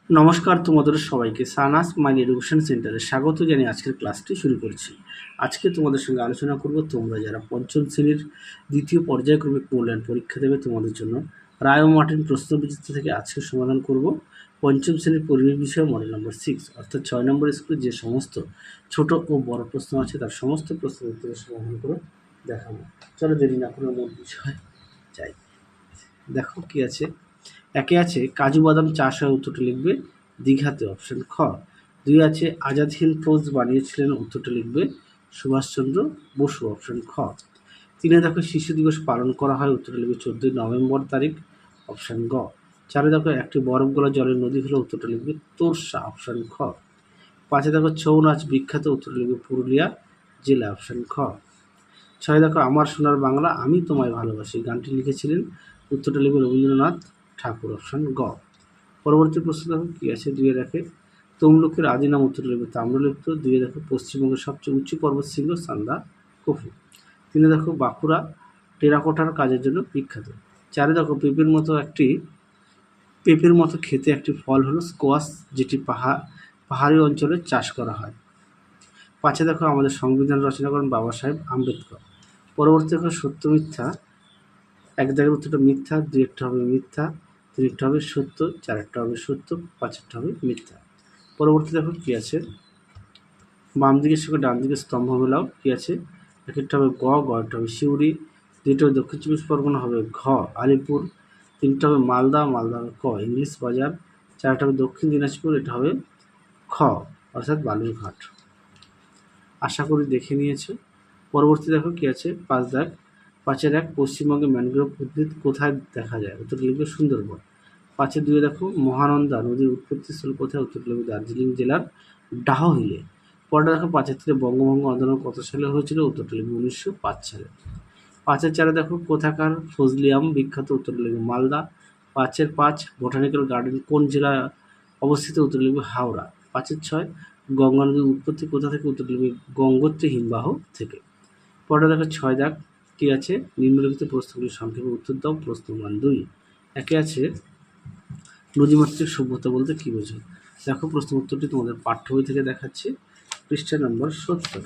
নমস্কার তোমাদের সবাইকে সানাস মাইল এডুকেশন সেন্টারে স্বাগত জানিয়ে আজকের ক্লাসটি শুরু করছি। আজকে তোমাদের সঙ্গে আলোচনা করব তোমরা যারা পঞ্চম শ্রেণীর দ্বিতীয় পর্যায়ক্রমিক মূল্যায়ন পরীক্ষা দেবে তোমাদের জন্য রায় ও মার্টিন প্রশ্নবিচিত্র থেকে আজকে সমাধান করব পঞ্চম শ্রেণীর পরিবেশ বিষয় মডেল নম্বর 6 অর্থাৎ 6 নম্বর স্কুলে যে সমস্ত ছোট ও বড় প্রশ্ন আছে তার সমস্ত প্রশ্ন উত্তরের সমাধান করে দেখাবো। চলো দেরি না করে মূল বিষয় যাই। দেখো কি আছে, একে আছে কাজু বাদাম চাষ হয়, উত্তরটা লিখবে দীঘাতে, অপশন খ। 2 আছে আজাদ হিন্দ ফৌজ বানিয়েছিলেন, উত্তরটা লিখবে সুভাষচন্দ্র বসু, অপশন খ। 3 দেখো শিশু দিবস পালন করা হয়, উত্তরটা লিখবে 14 নভেম্বর তারিখ, অপশন গ। 4 দেখো একটি বরফ গলা জলের নদী হলো, উত্তরটা লিখবে তোরসা, অপশন খ। 5 দেখো ছৌ নাচ বিখ্যাত, উত্তরটা লিখবে পুরুলিয়া জেলা, অপশন খ। 6 দেখো আমার সোনার বাংলা আমি তোমায় ভালোবাসি গানটি লিখেছিলেন, উত্তরটা লিখবে রবীন্দ্রনাথ ঠাকুর, অপশন গ। পরবর্তী প্রশ্ন দেখো কি আছে, 2 দেখে তমলুকের আদি নাম, উত্তরটা লিখবে তাম্রলিপ্ত। 2 দেখো পশ্চিমবঙ্গের সবচেয়ে উঁচু পর্বত শৃঙ্গ সান্দা কফু। 3 দেখো বাঁকুড়া টেরাকোটার কাজের জন্য বিখ্যাত। 4 দেখো পেঁপের মতো খেতে একটি ফল হলো স্কোয়াশ, যেটি পাহাড়ি অঞ্চলে চাষ করা হয়। 5 দেখো আমাদের সংবিধান রচনা করেন বাবা সাহেব আম্বেদকর। পরবর্তী দেখো সত্য মিথ্যা, 1 দাগের উত্তরটা মিথ্যা, 2 একটা হবে মিথ্যা, 3 একটা হবে সত্য, 4 একটা হবে সত্য, 5 একটা হবে মিথ্যা। পরবর্তী দেখো কি আছে, বাম দিকের সঙ্গে ডান দিকে স্তম্ভ মেলাও, কি আছে, 1 একটা হবে গ একটা হবে সিউড়ি, 2টা হবে দক্ষিণ চব্বিশ পরগনা হবে ঘ আলিপুর, 3টা হবে মালদা হবে ক ইংলিশ বাজার, 4টা হবে দক্ষিণ দিনাজপুর, এটা হবে খ অর্থাৎ বালুরঘাট। আশা করি দেখে নিয়েছো। পরবর্তী দেখো কি আছে, 5 দাগ, 5-এর 1 পশ্চিমবঙ্গে ম্যানগ্রোভ উদ্ভিদ কোথায় দেখা যায়, উত্তর লিখবে সুন্দরবন। 5-এর 2 দেখো মহানন্দা নদীর উৎপত্তিস্থল কোথায়, উত্তর লিখবে দার্জিলিং জেলার ডাহ হিলে। পরটা দেখো 5-এর 3 বঙ্গভঙ্গ আন্দোলন কত সালে হয়েছিল, উত্তরটা লিখবে 1905 সালে। 5-এর 4 দেখো কোথাকার ফজলি আম বিখ্যাত, উত্তর লিখবে মালদা। 5-এর 5 বোটানিক্যাল গার্ডেন কোন জেলায় অবস্থিত, উত্তর লিখবে হাওড়া। 5-এর 6 গঙ্গা নদীর উৎপত্তি কোথা থেকে, উত্তর লিখবে গঙ্গোত্রী হিমবাহ থেকে। পরটা দেখো 6 দাগ, কি আছে, নিম্নলিখিত প্রশ্নগুলির সংক্ষেপে উত্তর দাও, প্রশ্ন মান 2। একে আছে নদীমাতৃক সভ্যতা বলতে কি বোঝো। দেখো প্রশ্ন উত্তরটি তোমাদের পাঠ্য বই থেকে দেখাচ্ছে, পৃষ্ঠা নম্বর 70।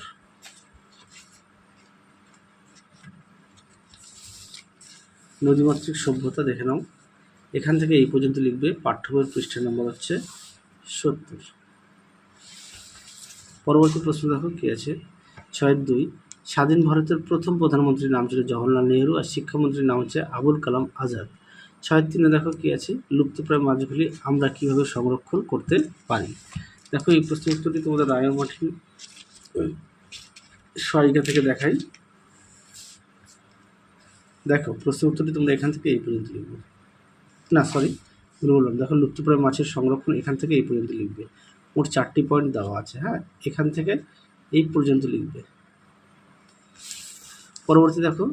নদীমাতৃক সভ্যতা দেখে নাও, এখান থেকে এই পর্যন্ত লিখবে, পাঠ্য বইয়ের পৃষ্ঠা নম্বর হচ্ছে 70। পরবর্তী প্রশ্ন দেখো কি আছে, 6-2 স্বাধীন ভারতের প্রথম প্রধানমন্ত্রীর নাম ছিল জওহরলাল নেহরু আর শিক্ষামন্ত্রীর নাম হচ্ছে আবুল কালাম আজাদ। 6-3 দেখো কি আছে, লুপ্তপ্রায় মাছগুলি আমরা কিভাবে সংরক্ষণ করতে পারি। দেখো এই প্রশ্ন উত্তরটি তোমাদের রায় ও মার্টিন সহায়িকা থেকে দেখাই। দেখো প্রশ্ন উত্তরটি তোমরা এখান থেকে এই পর্যন্ত লিখবে, না সরি বললাম, দেখো লুপ্তপ্রায় মাছের সংরক্ষণ এখান থেকে এই পর্যন্ত লিখবে। মোট 4টি পয়েন্ট দেওয়া আছে, হ্যাঁ, এখান থেকে এই পর্যন্ত লিখবে। পরবর্তী দেখো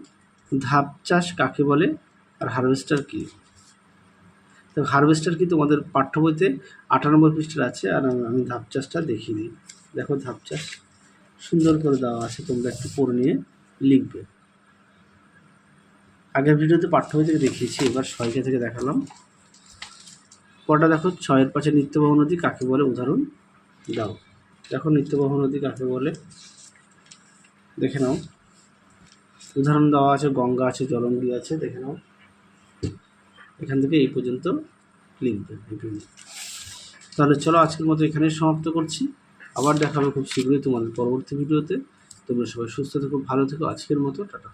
ধাপ চাষ কাকে বলে আর হারভেস্টার কি। তো হারভেস্টার কি তোমাদের পাঠ্য বইতে 98 পৃষ্ঠার আছে, আর আমি ধাপ চাষটা দেখিয়ে দিই। দেখো ধাপ চাষ সুন্দর করে দেওয়া আছে, তোমরা একটু পড়ে নিয়ে লিখবে। আগের ভিডিওতে পাঠ্য বই থেকে দেখিয়েছি, এবার সহায়িকা থেকে দেখালাম। পরটা দেখো 6-এর 5 নিত্যবাহ নদী কাকে বলে, উদাহরণ দাও। দেখো নিত্যবাহ নদী কাকে বলে দেখে নাও, উদাহরণ দেওয়া আছে, গঙ্গা আছে, জলঙ্গি আছে, দেখে নাও। এখান থেকে এই পর্যন্ত লিখবে। তাহলে চলো আজকের মতো এখানেই সমাপ্ত করছি, আবার দেখা হবে খুব শীঘ্রই তোমাদের পরবর্তী ভিডিওতে। তোমরা সবাই সুস্থ থেকো, ভালো থেকো, আজকের মতো টাটা।